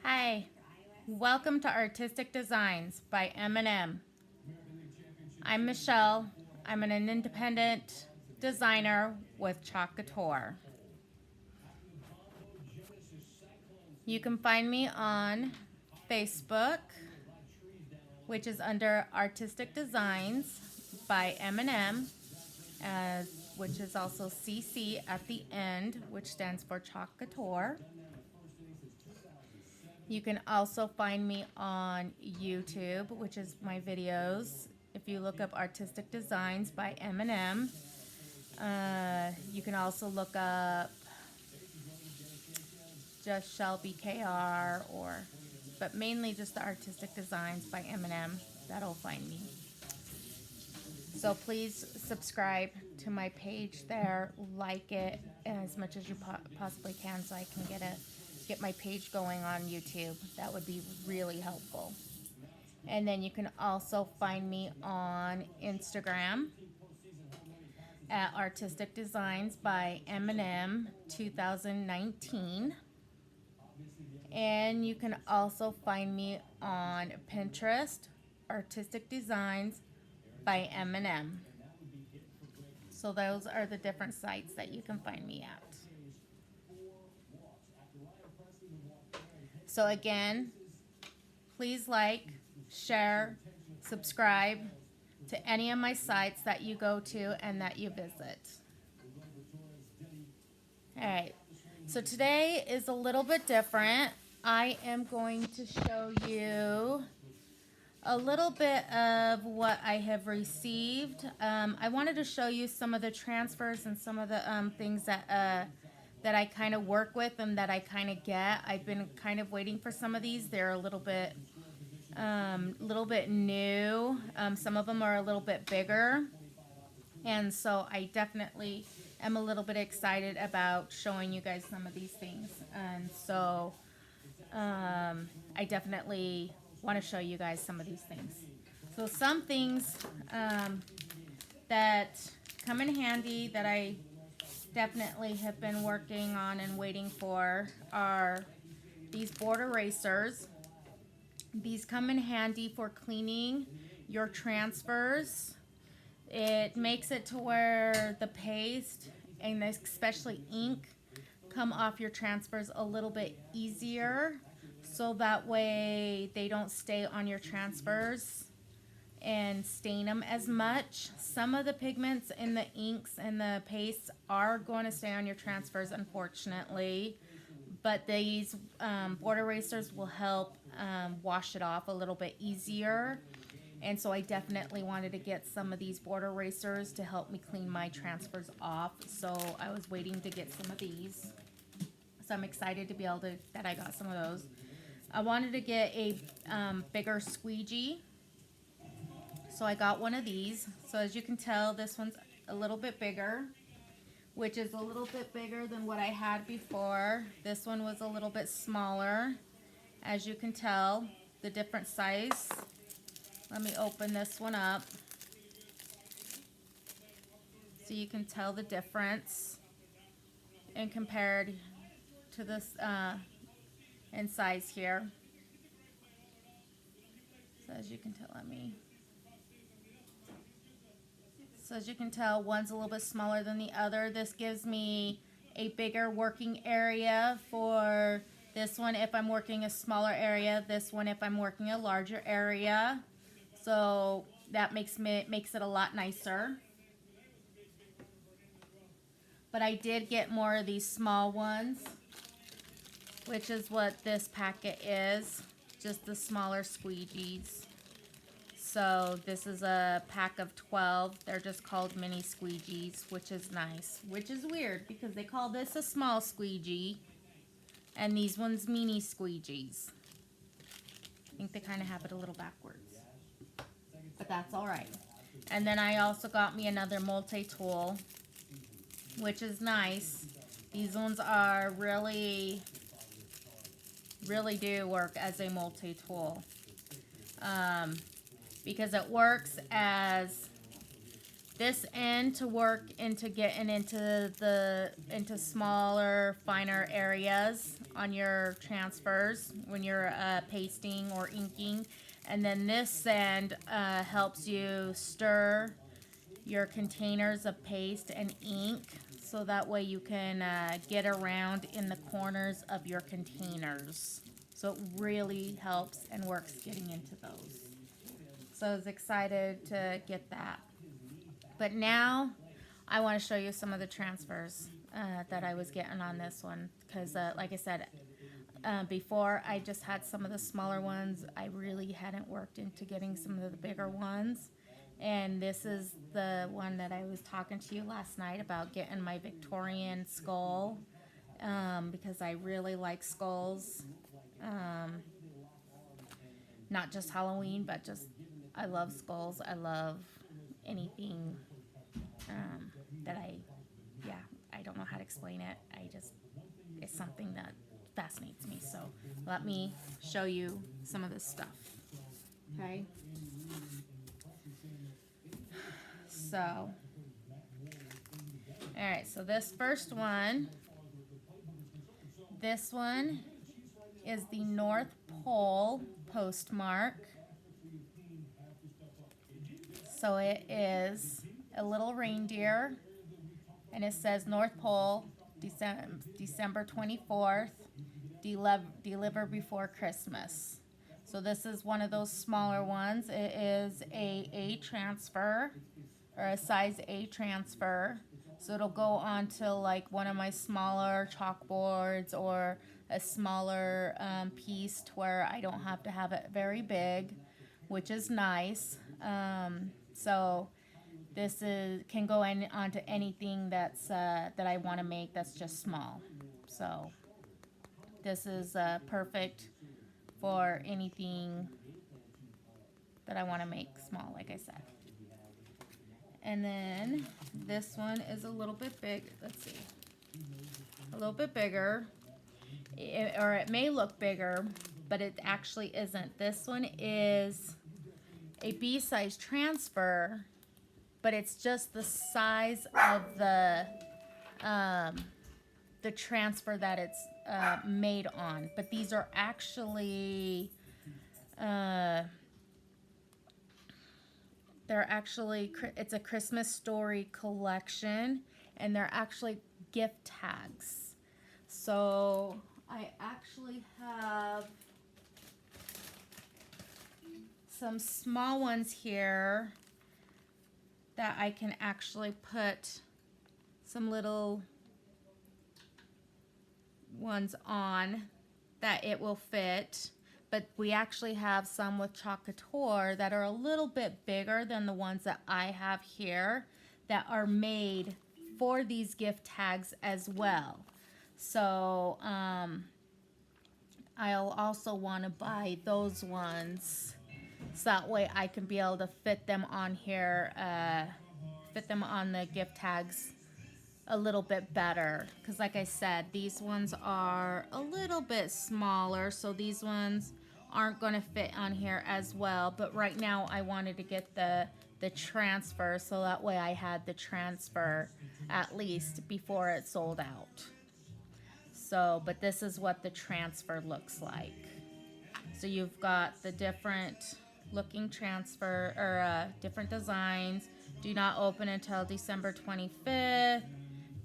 Hi, welcome to Artistic Designs by M&M. I'm Michelle. I'm an independent designer with Chalk Couture. You can find me on Facebook, which is under Artistic Designs by M&M, which is also CC at the end, which stands for Chalk Couture. You can also find me on YouTube, which is my videos. If you look up Artistic Designs by M&M, you can also look up just Shelby KR, but mainly just the Artistic Designs by M&M. That'll find me. So please subscribe to my page there, like it as much as you possibly can, so I can get my page going on YouTube. That would be really helpful. And then you can also find me on Instagram at Artistic Designs by M&M 2019. And you can also find me on Pinterest, Artistic Designs by M&M. So those are the different sites that you can find me at. So again, please like, share, subscribe to any of my sites that you go to and that you visit. All right, so today is a little bit different. I am going to show you a little bit of what I have received. I wanted to show you some of the transfers and some of the things that I kind of work with and that I kind of get. I've been kind of waiting for some of these. They're a little bit new. Some of them are a little bit bigger, and so I definitely am a little bit excited about showing you guys some of these things. And so I definitely want to show you guys some of these things. So some things that come in handy that I definitely have been working on and waiting for are these board erasers. These come in handy for cleaning your transfers. It makes it to where the paste and especially ink come off your transfers a little bit easier, so that way they don't stay on your transfers and stain them as much. Some of the pigments in the inks and the pastes are going to stay on your transfers, unfortunately, but these board erasers will help wash it off a little bit easier. And so I definitely wanted to get some of these board erasers to help me clean my transfers off. So I was waiting to get some of these. So I'm excited to be able to, that I got some of those. I wanted to get a bigger squeegee. So I got one of these. So as you can tell, this one's a little bit bigger, which is a little bit bigger than what I had before. This one was a little bit smaller. As you can tell, the different size. Let me open this one up so you can tell the difference and compared to this in size here. So as you can tell, so as you can tell, one's a little bit smaller than the other. This gives me a bigger working area for this one if I'm working a smaller area, this one if I'm working a larger area. So that makes it a lot nicer. But I did get more of these small ones, which is what this packet is, just the smaller squeegees. So this is a pack of 12. They're just called mini squeegees, which is nice, which is weird because they call this a small squeegee and these ones mini squeegees. I think they kind of have it a little backwards, but that's all right. And then I also got me another multi-tool, which is nice. These ones are really do work as a multi-tool, because it works as this end to work into getting into smaller, finer areas on your transfers when you're pasting or inking, and then this end helps you stir your containers of paste and ink, so that way you can get around in the corners of your containers. So it really helps and works getting into those. So I was excited to get that. But now I want to show you some of the transfers that I was getting on this one. Because like I said, before I just had some of the smaller ones. I really hadn't worked into getting some of the bigger ones. And this is the one that I was talking to you last night about getting my Victorian skull. Because I really like skulls. Not just Halloween, but just I love skulls. I love anything that I don't know how to explain it. It's something that fascinates me. So let me show you some of this stuff. Okay. So, all right. So this first one, is the North Pole postmark. So it is a little reindeer, and it says North Pole, December 24th, deliver before Christmas. So this is one of those smaller ones. It is a transfer, or a size A transfer. So it'll go onto like one of my smaller chalkboards, or a smaller piece to where I don't have to have it very big, which is nice. So this can go onto anything that's that I want to make that's just small. So this is perfect for anything that I want to make small, like I said. And then this one is a little bit big. Let's see, a little bit bigger, or it may look bigger, but it actually isn't. This one is a B-size transfer, but it's just the size of the transfer that it's made on. But these are actually it's a Christmas story collection, and they're actually gift tags. So I actually have some small ones here that I can actually put some little ones on that it will fit. But we actually have some with Chalk Couture that are a little bit bigger than the ones that I have here, that are made for these gift tags as well. So I'll also want to buy those ones, so that way I can be able to fit them on here, fit them on the gift tags a little bit better. Because like I said, these ones are a little bit smaller, so these ones aren't going to fit on here as well. But right now I wanted to get the transfer, so that way I had the transfer at least before it sold out. So, but this is what the transfer looks like. So you've got the different looking transfer, or different designs. Do not open until December 25th.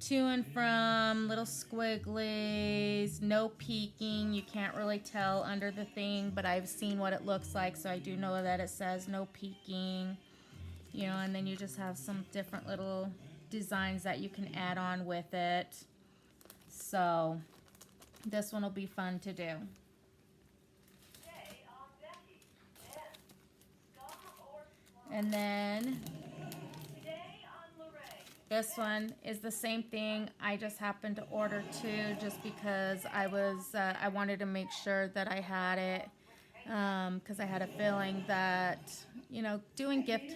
To and from, little squigglies, no peeking. You can't really tell under the thing, but I've seen what it looks like, so I do know that it says no peeking. You know, and then you just have some different little designs that you can add on with it. So this one will be fun to do. And then this one is the same thing. I just happened to order two just because I wanted to make sure that I had it, because I had a feeling that, you know, doing gift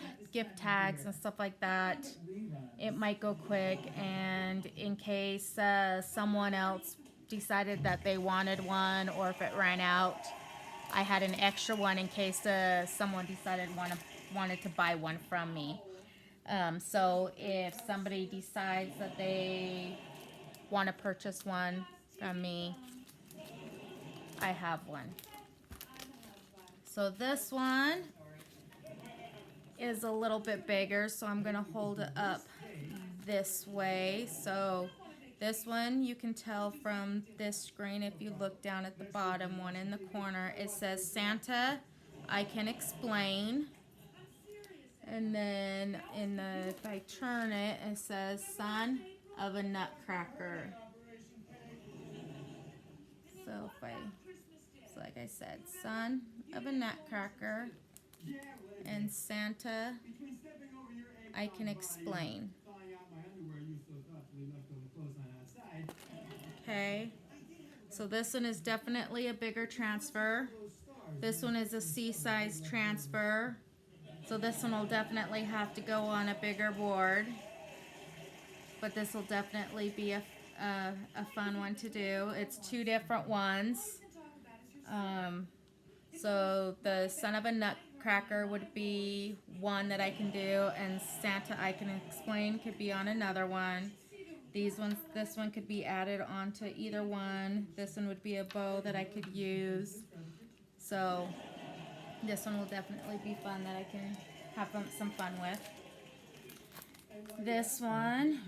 tags and stuff like that, it might go quick, and in case someone else decided that they wanted one, or if it ran out, I had an extra one in case someone decided wanted to buy one from me. So if somebody decides that they want to purchase one from me, I have one. So this one is a little bit bigger, so I'm going to hold it up this way. So this one, you can tell from this screen, if you look down at the bottom one in the corner, it says Santa, I Can Explain. And then if I turn it, it says Son of a Nutcracker. So like I said, Son of a Nutcracker and Santa, I Can Explain. Okay, so this one is definitely a bigger transfer. This one is a C-size transfer. So this one will definitely have to go on a bigger board. But this will definitely be a fun one to do. It's two different ones. So the Son of a Nutcracker would be one that I can do, and Santa I Can Explain could be on another one. This one could be added onto either one. This one would be a bow that I could use. So this one will definitely be fun that I can have some fun with. This one,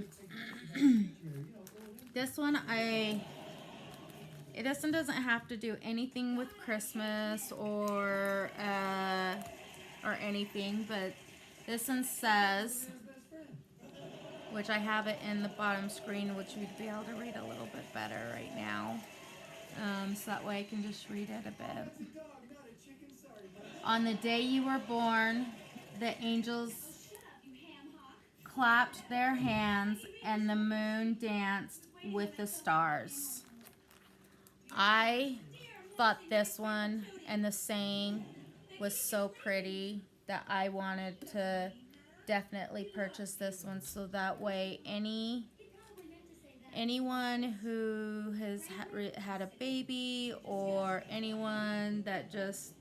it doesn't have to do anything with Christmas or anything, but this one says, which I have it in the bottom screen, which you'd be able to read a little bit better right now. So that way I can just read it a bit. On the day you were born, the angels clapped their hands and the moon danced with the stars. I thought this one and the saying was so pretty that I wanted to definitely purchase this one, so that way anyone who has had a baby, or anyone that just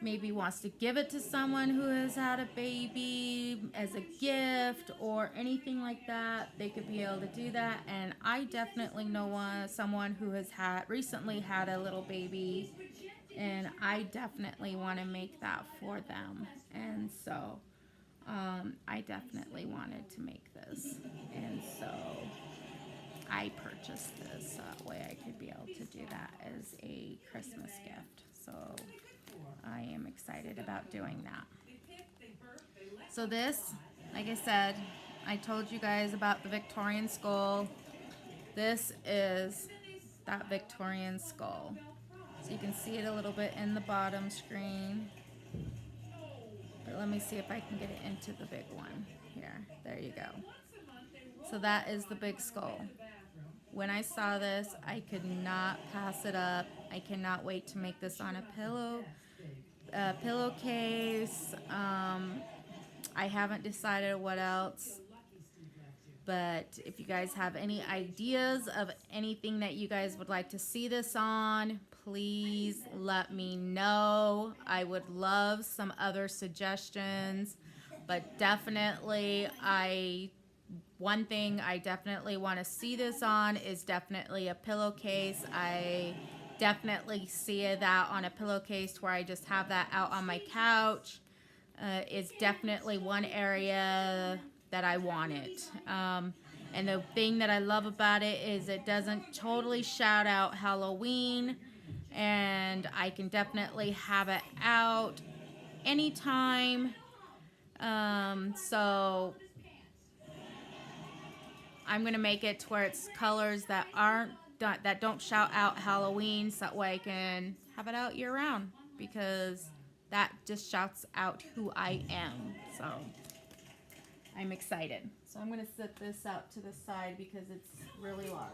maybe wants to give it to someone who has had a baby as a gift or anything like that, they could be able to do that. And I definitely know someone who has recently had a little baby, and I definitely want to make that for them. And so I definitely wanted to make this, and so I purchased this so that way I could be able to do that as a Christmas gift. So I am excited about doing that. So this, like I said, I told you guys about the Victorian skull. This is that Victorian skull. So you can see it a little bit in the bottom screen. But let me see if I can get it into the big one. Here, there you go. So that is the big skull. When I saw this, I could not pass it up. I cannot wait to make this on a pillowcase. I haven't decided what else, but if you guys have any ideas of anything that you guys would like to see this on, please let me know. I would love some other suggestions, but definitely one thing I definitely want to see this on is definitely a pillowcase. I definitely see that on a pillowcase where I just have that out on my couch. Is definitely one area that I want it. And the thing that I love about it is it doesn't totally shout out Halloween, and I can definitely have it out anytime. So I'm gonna make it to where it's colors that don't shout out Halloween, so that way I can have it out year round, because that just shouts out who I am. So I'm excited. So I'm gonna set this out to the side because it's really large.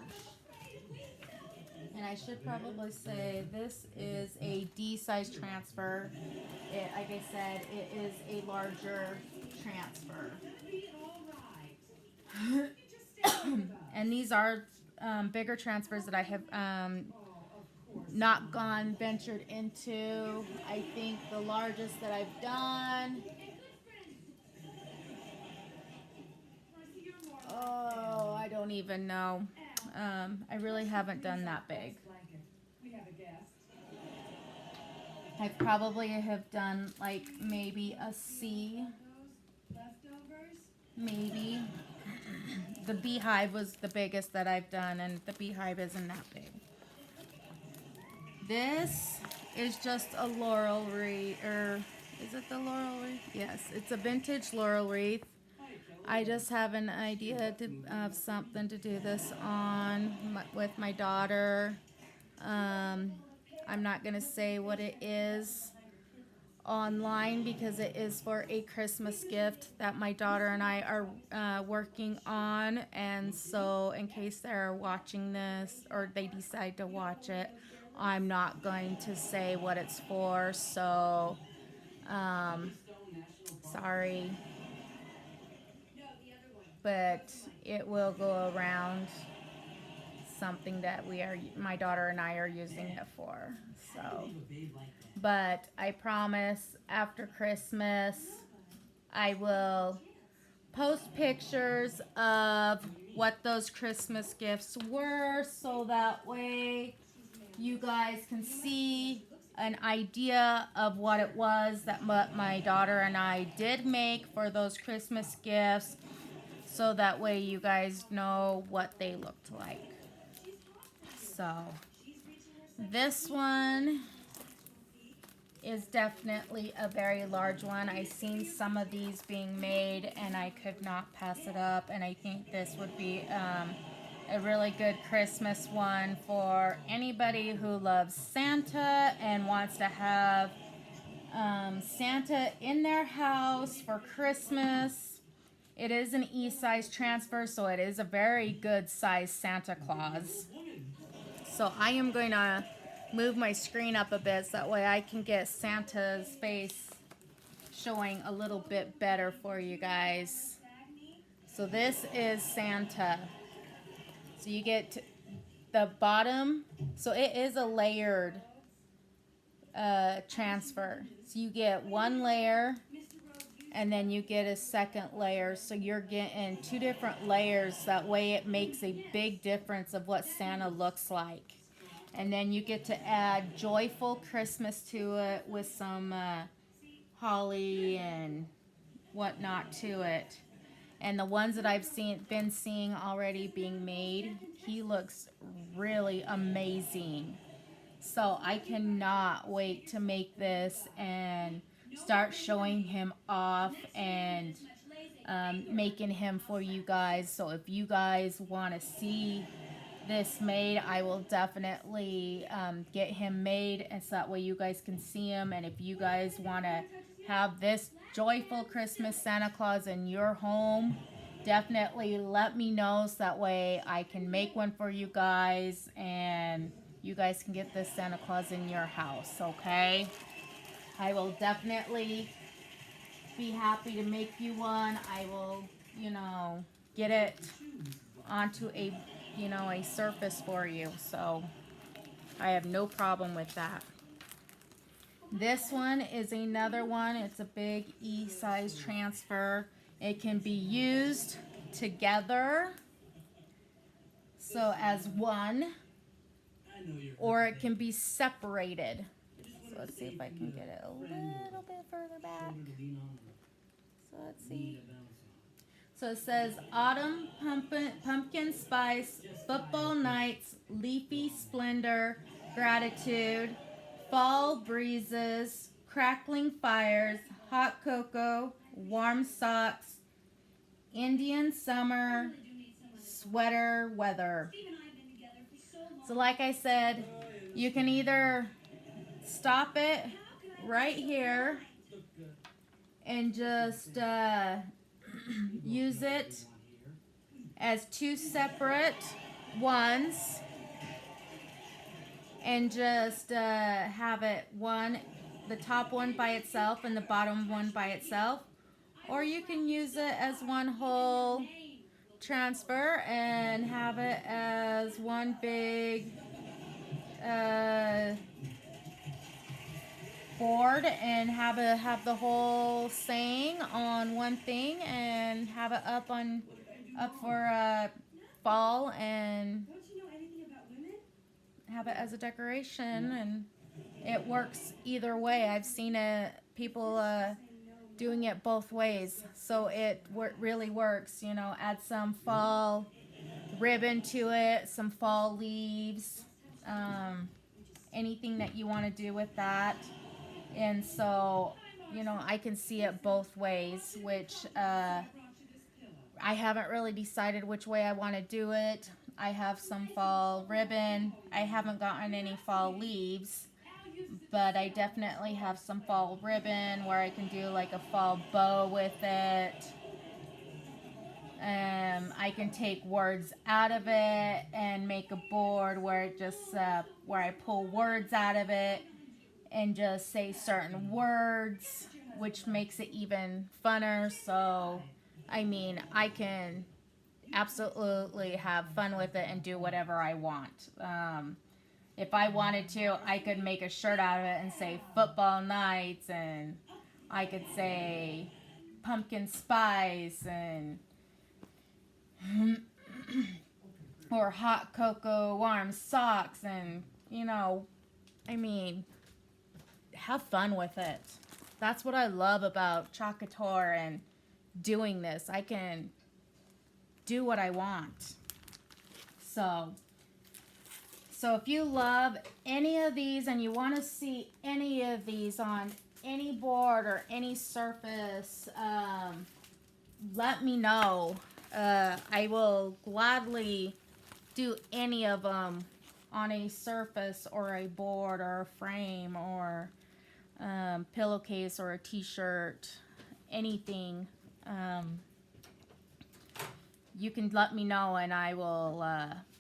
And I should probably say this is a D-size transfer. Like I said, it is a larger transfer. And these are bigger transfers that I have not ventured into. I think the largest that I've done Oh, I don't even know. I really haven't done that big. I probably have done like maybe a C, maybe. The beehive was the biggest that I've done, and the beehive isn't that big. This is just a laurel wreath, or is it the laurel wreath? Yes, it's a vintage laurel wreath. I just have an idea of something to do this on with my daughter. I'm not gonna say what it is online because it is for a Christmas gift that my daughter and I are working on, and so in case they're watching this or they decide to watch it, I'm not going to say what it's for, so sorry, but it will go around something that my daughter and I are using it for. So, but I promise after Christmas I will post pictures of what those Christmas gifts were, so that way you guys can see an idea of what it was that my daughter and I did make for those Christmas gifts, so that way you guys know what they looked like. So this one is definitely a very large one. I've seen some of these being made and I could not pass it up, and I think this would be a really good Christmas one for anybody who loves Santa and wants to have Santa in their house for Christmas. It is an E-size transfer, so it is a very good size Santa Claus. So I am going to move my screen up a bit so that way I can get Santa's face showing a little bit better for you guys. So this is Santa. So you get the bottom, so it is a layered transfer. So you get one layer and then you get a second layer, so you're getting two different layers. That way it makes a big difference of what Santa looks like. And then you get to add Joyful Christmas to it with some holly and whatnot to it. And the ones that I've been seeing already being made, he looks really amazing. So I cannot wait to make this and start showing him off and making him for you guys. So if you guys want to see this made, I will definitely get him made, and so that way you guys can see him. And if you guys want to have this joyful Christmas Santa Claus in your home, definitely let me know so that way I can make one for you guys and you guys can get this Santa Claus in your house, okay? I will definitely be happy to make you one. I will, get it onto a surface for you. So I have no problem with that. This one is another one. It's a big E-size transfer. It can be used together, so as one, or it can be separated. So let's see if I can get it a little bit further back. So let's see. So it says autumn pumpkin spice, football nights, leafy splendor, gratitude, fall breezes, crackling fires, hot cocoa, warm socks, Indian summer, sweater weather. So like I said, you can either stop it right here and just use it as two separate ones and just have it the top one by itself and the bottom one by itself, or you can use it as one whole transfer and have it as one big board and have the whole saying on one thing and have it up on up for fall and have it as a decoration, and it works either way. I've seen it, people doing it both ways, so it really works. You know, add some fall ribbon to it, some fall leaves, anything that you want to do with that. And so, you know, I can see it both ways, which I haven't really decided which way I want to do it. I have some fall ribbon. I haven't gotten any fall leaves, but I definitely have some fall ribbon where I can do like a fall bow with it. I can take words out of it and make a board where it just where I pull words out of it and just say certain words, which makes it even funner. So, I mean, I can absolutely have fun with it and do whatever I want. If I wanted to, I could make a shirt out of it and say football nights, and I could say pumpkin spice, and or hot cocoa warm socks, and you know, I mean, have fun with it. That's what I love about Chalk Couture and doing this. I can do what I want. So if you love any of these and you want to see any of these on any board or any surface, let me know. I will gladly do any of them on a surface or a board or a frame or pillowcase or a t-shirt, anything. You can let me know and I will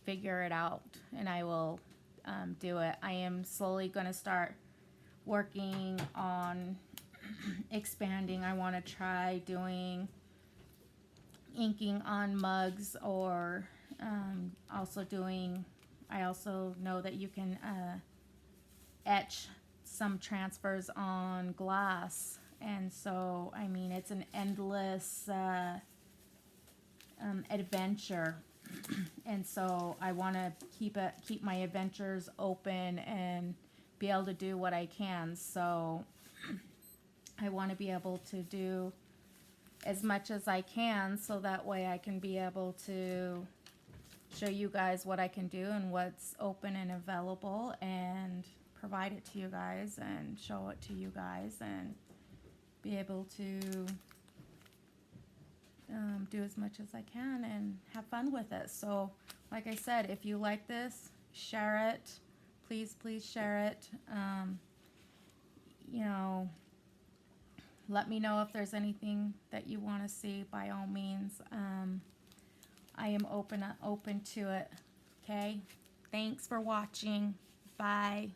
figure it out and I will do it. I am slowly going to start working on expanding. I want to try doing inking on mugs, or also doing, I also know that you can etch some transfers on glass. And so, I mean, it's an endless adventure. And so I want to keep my adventures open and be able to do what I can. So I want to be able to do as much as I can, so that way I can be able to show you guys what I can do and what's open and available, and provide it to you guys and show it to you guys and be able to do as much as I can and have fun with it. So like I said, if you like this, share it. Please share it. You know, let me know if there's anything that you want to see, by all means. I am open to it. Okay? Thanks for watching. Bye.